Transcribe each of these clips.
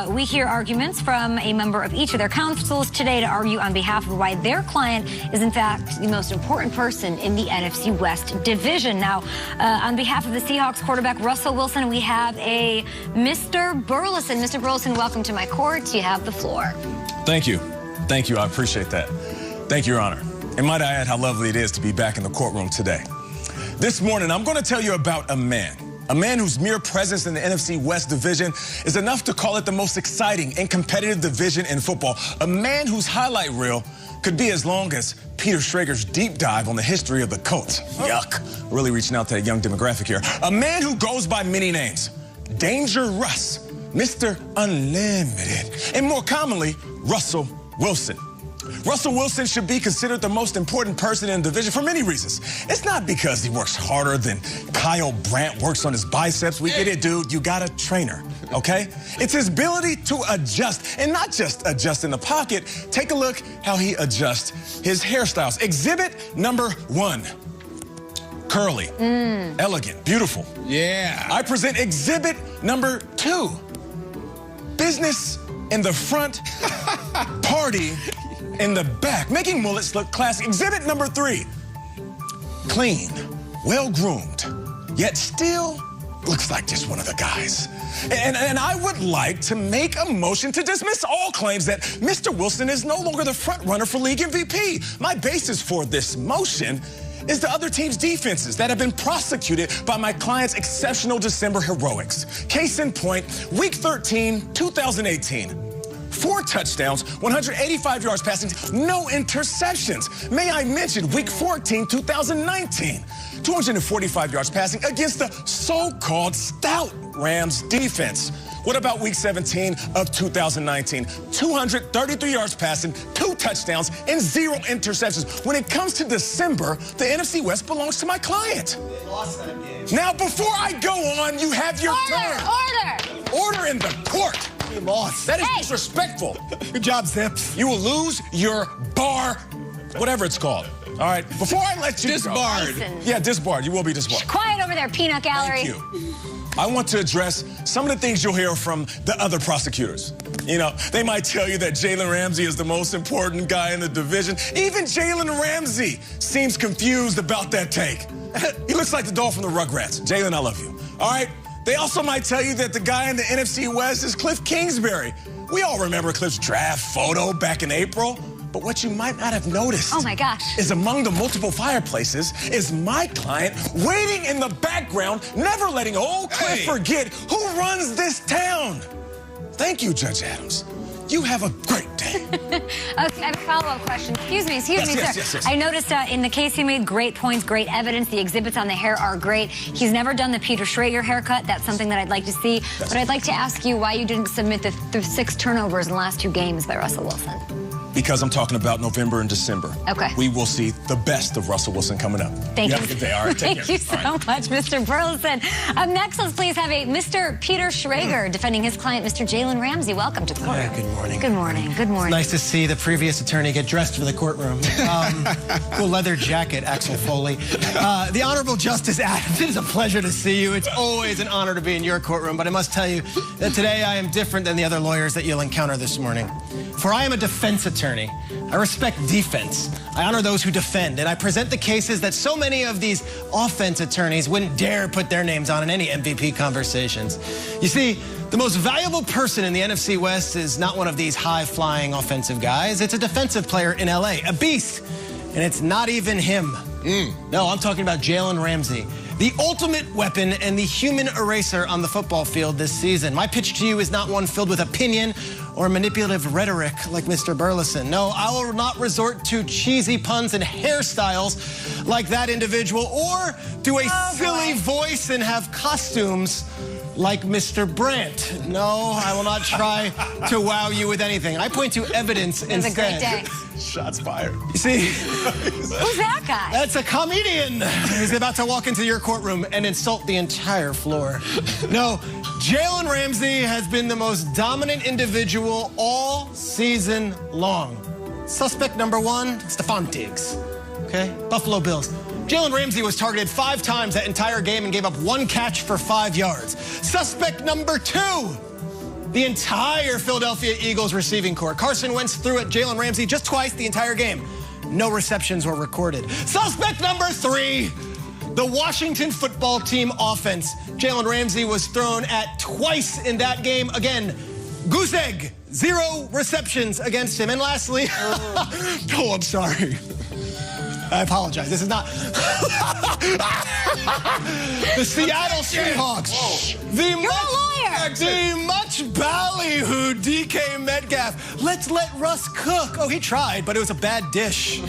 We hear arguments from a member of each of their councils today to argue on behalf of why their client is, in fact, the most important person in the NFC West division. Now, on behalf of the Seahawks quarterback Russell Wilson, we have a Mr. Burleson. Mr. Burleson, welcome to my court. You have the floor. Thank you. Thank you. I appreciate that. Thank you, Your Honor. And might I add how lovely it is to be back in the courtroom today. This morning, I'm going to tell you about a man whose mere presence in the NFC West division is enough to call it the most exciting and competitive division in football. A man whose highlight reel could be as long as Peter Schrager's deep dive on the history of the Colts. Yuck. Really reaching out to that young demographic here. A man who goes by many names. Danger Russ, Mr. Unlimited, and more commonly, Russell Wilson. Russell Wilson should be considered the most important person in the division for many reasons. It's not because he works harder than Kyle Brandt works on his biceps. We get it, dude. You got a trainer, okay? It's his ability to adjust, and not just adjust in the pocket. Take a look how he adjusts his hairstyles. Exhibit number 1. Curly, elegant, beautiful. Yeah. I present exhibit number 2. Business in the front, party in the back, making mullets look classy. Exhibit number 3. Clean, well-groomed, yet still looks like just one of the guys. And I would like to make a motion to dismiss all claims that Mr. Wilson is no longer the front runner for league MVP. My basis for this motion is the other team's defenses that have been prosecuted by my client's exceptional December heroics. Case in point, Week 13, 2018. 4 touchdowns, 185 yards passing, no interceptions. May I mention Week 14, 2019. 245 yards passing against the so-called stout Rams defense. What about Week 17 of 2019? 233 yards passing, 2 touchdowns, and 0 interceptions. When it comes to December, the NFC West belongs to my client. They lost that game. Now, before I go on, you have your turn. Order in the court. They lost. That is disrespectful. Good job, Zips. You will lose your bar, whatever it's called. All right, before I let you disbarred. Go. Yeah, disbarred. You will be disbarred. Quiet over there, peanut gallery. Thank you. I want to address some of the things you'll hear from the other prosecutors. You know, they might tell you that Jalen Ramsey is the most important guy in the division. Even Jalen Ramsey seems confused about that take. He looks like the doll from the Rugrats. Jalen, I love you. All right? They also might tell you that the guy in the NFC West is Cliff Kingsbury. We all remember Cliff's draft photo back in April. But what you might not have noticed, oh my gosh, is among the multiple fireplaces is my client waiting in the background, never letting old Cliff forget who runs this town. Thank you, Judge Adams. You have a great day. Okay, I have a follow-up question. Excuse me, sir. Yes. I noticed in the case you made great points, great evidence. The exhibits on the hair are great. He's never done the Peter Schrager haircut. That's something that I'd like to see. But I'd like to ask you why you didn't submit the 6 turnovers in the last 2 games by Russell Wilson. Because I'm talking about November and December. Okay. We will see the best of Russell Wilson coming up. Thank you. Have a good day. All right, take care. Thank you so much, Mr. Burleson. Up next, let's please have a Mr. Peter Schrager defending his client, Mr. Jalen Ramsey. Welcome to the court. Good morning. Good morning. Good morning. It's nice to see the previous attorney get dressed for the courtroom. Cool leather jacket, Axel Foley. The Honorable Justice Adams, it is a pleasure to see you. It's always an honor to be in your courtroom, but I must tell you that today I am different than the other lawyers that you'll encounter this morning. For I am a defense attorney. I respect defense. I honor those who defend, and I present the cases that so many of these offense attorneys wouldn't dare put their names on in any MVP conversations. You see, the most valuable person in the NFC West is not one of these high-flying offensive guys. It's a defensive player in LA, a beast, and it's not even him. No, I'm talking about Jalen Ramsey, the ultimate weapon and the human eraser on the football field this season. My pitch to you is not one filled with opinion or manipulative rhetoric like Mr. Burleson. No, I will not resort to cheesy puns and hairstyles like that individual or do a silly voice and have costumes like Mr. Brandt. No, I will not try to wow you with anything. I point to evidence instead. It was a great day. Shots fired. You see? Who's that guy? That's a comedian. He's about to walk into your courtroom and insult the entire floor. No, Jalen Ramsey has been the most dominant individual all season long. Suspect number 1, Stephon Diggs. Okay? Buffalo Bills. Jalen Ramsey was targeted 5 times that entire game and gave up 1 catch for 5 yards. Suspect number 2, the entire Philadelphia Eagles receiving corps. Carson Wentz threw at Jalen Ramsey just twice the entire game. No receptions were recorded. Suspect number 3, the Washington football team offense. Jalen Ramsey was thrown at twice in that game. Again, goose egg, 0 receptions against him. And lastly, oh, I'm sorry. I apologize. This is not the Seattle Seahawks. You're a lawyer. The much ballyhooed DK Metcalf. Let's let Russ cook. Oh, he tried, but it was a bad dish.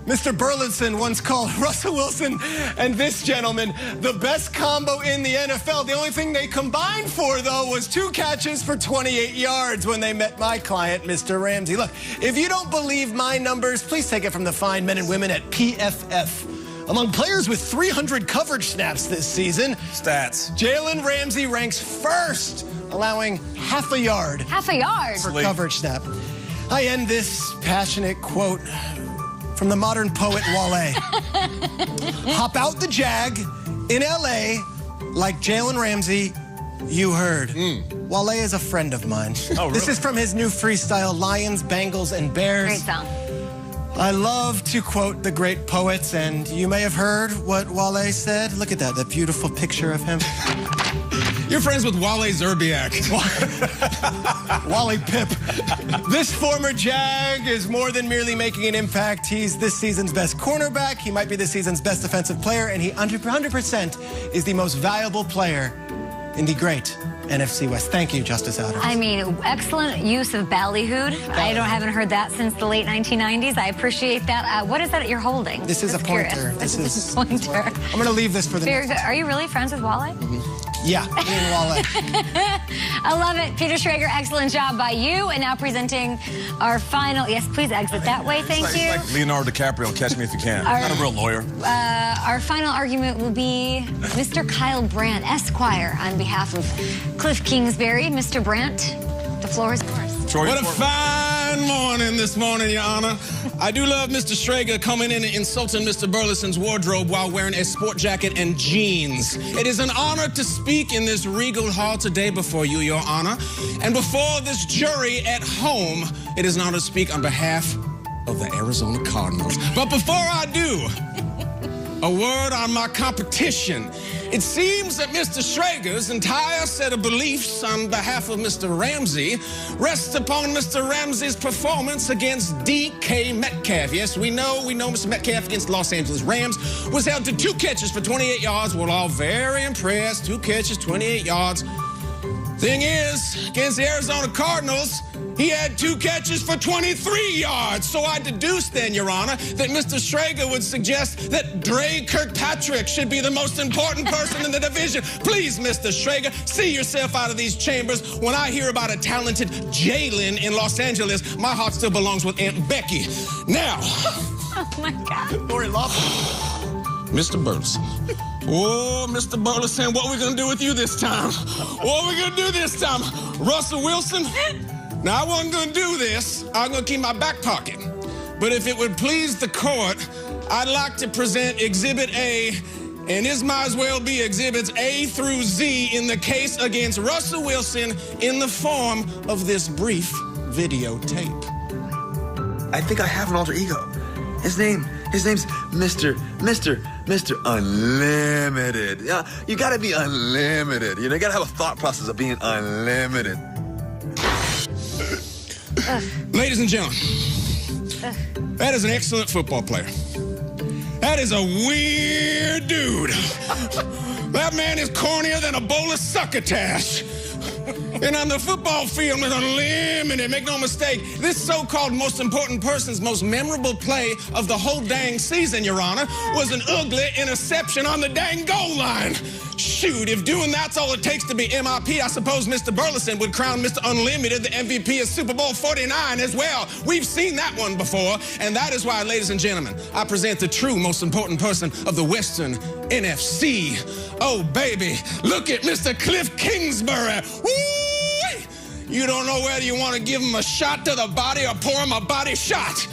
Mr. Burleson once called Russell Wilson and this gentleman the best combo in the NFL. The only thing they combined for, though, was 2 catches for 28 yards when they met my client, Mr. Ramsey. Look, if you don't believe my numbers, please take it from the fine men and women at PFF. Among players with 300 coverage snaps this season, stats, Jalen Ramsey ranks first, allowing half a yard. Half a yard? For coverage snap. I end this passionate quote from the modern poet Wale. Hop out the Jag in LA like Jalen Ramsey, you heard. Wale is a friend of mine. Oh, really? This is from his new freestyle, Lions, Bengals, and Bears. Great song. I love to quote the great poets, and you may have heard what Wale said. Look at that beautiful picture of him. You're friends with Wale Zerbiak. Wally Pip. This former Jag is more than merely making an impact. He's this season's best cornerback. He might be this season's best defensive player, and he 100% is the most valuable player in the great NFC West. Thank you, Justice Adams. I mean, excellent use of ballyhooed. I haven't heard that since the late 1990s. I appreciate that. What is that you're holding? This is a pointer. This is a pointer. I'm going to leave this for the Very good. Are you really friends with Wale? Yeah, me and Wale. I love it. Peter Schrager, excellent job by you. And now presenting our final, yes, please exit that way, thank you. It's like Leonardo DiCaprio, Catch Me If You Can. Not a real lawyer. Our final argument will be Mr. Kyle Brandt, Esquire, on behalf of Cliff Kingsbury. Mr. Brandt, the floor is yours. What a fine morning this morning, Your Honor. I do love Mr. Schrager coming in and insulting Mr. Burleson's wardrobe while wearing a sport jacket and jeans. It is an honor to speak in this regal hall today before you, Your Honor. And before this jury at home, it is an honor to speak on behalf of the Arizona Cardinals. But before I do, a word on my competition. It seems that Mr. Schrager's entire set of beliefs on behalf of Mr. Ramsey rests upon Mr. Ramsey's performance against DK Metcalf. Yes, we know Mr. Metcalf against the Los Angeles Rams was held to 2 catches for 28 yards. We're all very impressed. 2 catches, 28 yards. Thing is, against the Arizona Cardinals, he had 2 catches for 23 yards. So I deduced then, Your Honor, that Mr. Schrager would suggest that Dre Kirkpatrick should be the most important person in the division. Please, Mr. Schrager, see yourself out of these chambers. When I hear about a talented Jalen in Los Angeles, my heart still belongs with Aunt Becky. Now. Oh, my God. Lori Loughlin. Mr. Burleson. Oh, Mr. Burleson, what are we going to do with you this time? What are we going to do this time? Russell Wilson? Now, I wasn't going to do this. I was going to keep my back pocket. But if it would please the court, I'd like to present Exhibit A, and this might as well be Exhibits A through Z in the case against Russell Wilson in the form of this brief videotape. I think I have an alter ego. His name's Mr. Unlimited. Yeah, you gotta be unlimited. You know, you gotta have a thought process of being unlimited. Ladies and gentlemen, that is an excellent football player. That is a weird dude. That man is cornier than a bowl of succotash. And on the football field, with unlimited, make no mistake, this so-called most important person's most memorable play of the whole dang season, Your Honor, was an ugly interception on the dang goal line. Shoot, if doing that's all it takes to be MIP, I suppose Mr. Burleson would crown Mr. Unlimited the MVP of Super Bowl 49 as well. We've seen that one before, and that is why, ladies and gentlemen, I present the true most important person of the Western NFC. Oh, baby, look at Mr. Cliff Kingsbury. Woo! You don't know whether you want to give him a shot to the body or pour him a body shot.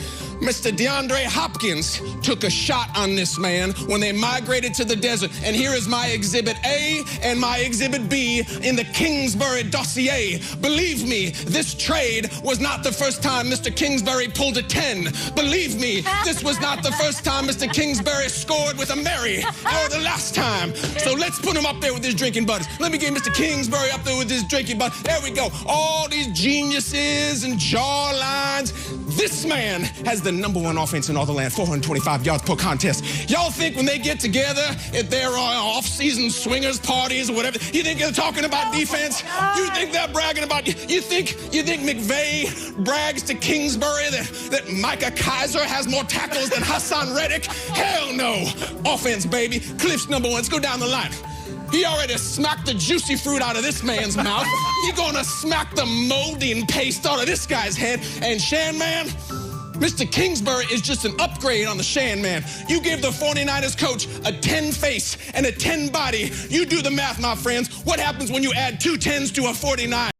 Mr. DeAndre Hopkins took a shot on this man when they migrated to the desert. And here is my Exhibit A and my Exhibit B in the Kingsbury dossier. Believe me, this trade was not the first time Mr. Kingsbury pulled a 10. Believe me, this was not the first time Mr. Kingsbury scored with a Mary, or the last time. So let's put him up there with his drinking buddies. Let me get Mr. Kingsbury up there with his drinking buddies. There we go. All these geniuses and jawlines. This man has the #1 offense in all the land, 425 yards per contest. Y'all think when they get together at their off-season swingers parties or whatever, you think they're talking about defense? You think they're bragging about, you think McVay brags to Kingsbury that Micah Kaiser has more tackles than Hassan Reddick? Hell no. Offense, baby. Cliff's #1. Let's go down the line. He already smacked the juicy fruit out of this man's mouth. He gonna smack the molding paste out of this guy's head. And Shan Man, Mr. Kingsbury is just an upgrade on the Shan Man. You give the 49ers coach a 10 face and a 10 body. You do the math, my friends. What happens when you add 2 10s to a 49?